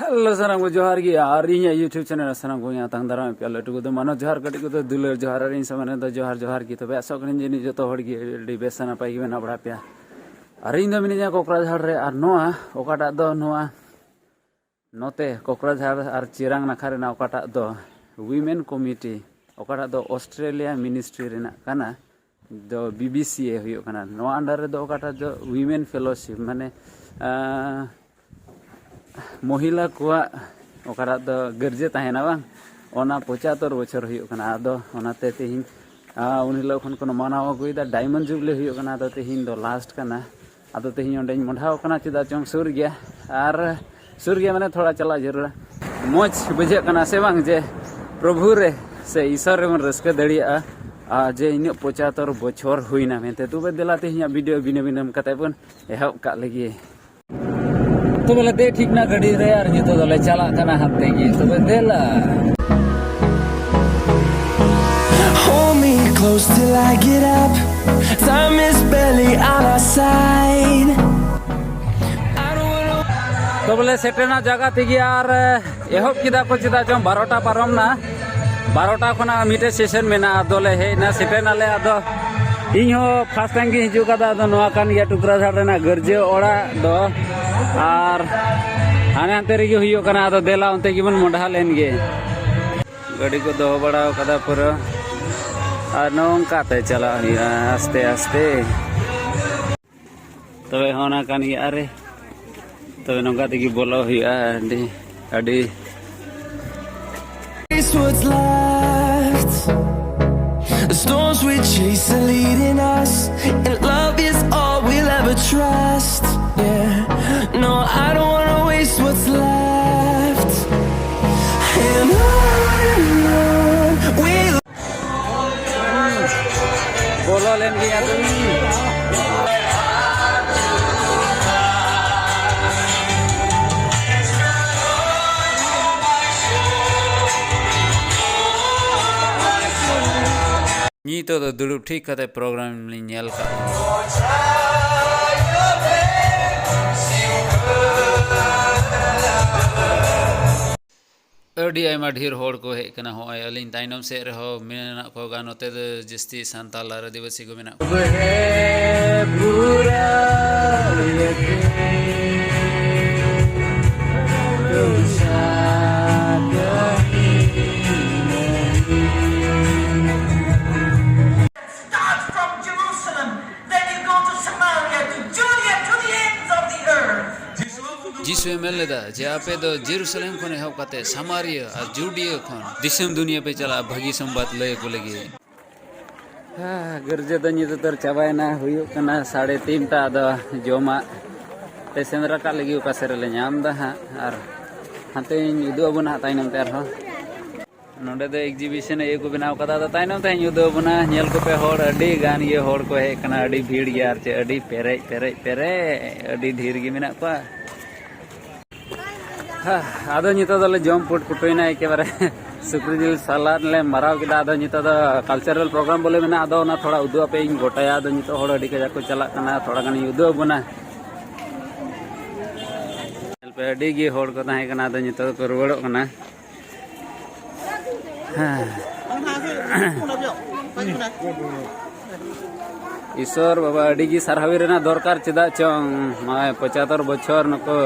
Hello सनम को जोहार गी और इन यूट्यूब चैनल सनम को यहाँ तंग दाराम पे लटू को तो मानो जोहार कटी को तो दुलर जोहार इन समय तो जोहार जोहार की तो बेसो करें जिनी जो तो हड़ की बेसना पाई की बना बड़ा पे और इन दो मिनी कोकराझाड़ रे और नोआ ओकाटा दो नोआ नोते कोकराझाड़ और चिरांग नाखा रेना ओकाटा दो वुमेन कमिटी ओकाटा दो ऑस्ट्रेलिया मिनिस्ट्री रेना काना दो बीबीसीए हुयो काना नोआ अंडर रे दो ओकाटा दो वुमेन फेलोशिप माने महिला को गर्जे तहना बांग ओना 75 बछर हुयो कना आदो ओनाते तेहिन उन हिलो खन कोनो मानाव अगुइदा डायमंड जुबली हुयो कना आदो तेहिन दो लास्ट कना आदो तेहिन ओंडेन मंढाव कना चिदा चोंग सुर गया माने थोड़ा चला जरूर मौज बुझे कना से बांग जे प्रभु रे से ईश्वर रे मन रस्के दड़िया जे इन 75 बछर हुइना मेते तुबे देला तेहिन वीडियो बिने बिनम कते बन एहब का लगी तो बोले दे ठीक ना गड़ी रे यार ये तो दले चला कना हफ्ते की तो देला Hold me close till I get up. Time is barely on our side. तो बोले सेटेना जगह थी यार एहब किदा को चिदा चम 12टा पारम ना 12टा खना मिटे सेशन मेना दोले हे ना सेटेना ले आदो इहो फास्ट टाइम की हिजु कदा दो नोआ कान या टुकराझाड़ रेना गर्जे ओड़ा दो और हाने अंते रे हुयो कना आदो देला उनते गिबन मोढा लेन गे गाड़ी को दो बड़ा कदा पुर और नोंका ते चला हिया आस्ते आस्ते तबे होना कान गे अरे तबे नोंका ते बोलो हिया अडी What's left? The storms we chase are leading us, and love is all we'll ever trust. Yeah, no, I don't wanna waste what's left. And on we'll बोलो लेन गया तुम नी तो दुड़ुब ठीक कते प्रोग्राम ᱧᱮᱞ का अड़ी आयमा ढेर होड़ को हे कना हो अलिन ताइनम से रहो मेना को गानोते जस्ती सांताल आदिवासी को मेना जिसवे मेलेदा जे आपे दो जेरूसलेम खने हव कते समारिया और जुडियो खन दिसम दुनिया पे चला भगी संबात लय को लगी गर्जे द नित तर चाबायना हुयो कना 3:30 ता द जोमा ते सेंद्रा का लगी उका सेरे ले नाम दा हा और हाते युदो बना ताइनम तार हो नोडे द एग्जीबिशन ए को बनाव कदा द ताइनम ता युदो बना नेल को पे होड़ अडी गान ये होड़ को हे कना अडी भीड़ यार चे अडी पेरे अडी धीर गी मेना को आदो नितो दले जम पुट पुटोइना के बारे सुक्री जिल सालाद ले मराव किदा आदो नितो द कल्चरल प्रोग्राम बोले मेना आदो ना थोड़ा उदु पे इन गोटाया आदो नितो होड़ अडी के जाको चला कना थोड़ा गनी उदु बना चल पे अडी गी होड़ को ताहे कना आदो नितो को रुवड़ो कना ईश्वर बाबा अडी गी सरहावी रेना दरकार चिदा चंग माय 75 बछर नको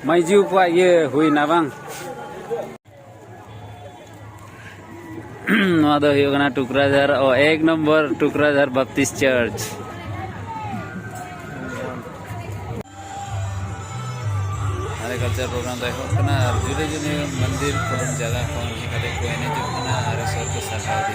माइजू को ये हुई ना बांग नोदो हुयो कना टुकराझाड़ ओ 1 नंबर टुकराझाड़ बैप्टिस्ट चर्च अरे कल्चर प्रोग्राम देखो कना जुदे जुदे मंदिर कोन जगह कोन कदे कोने जो कना अरे सर को सखा दी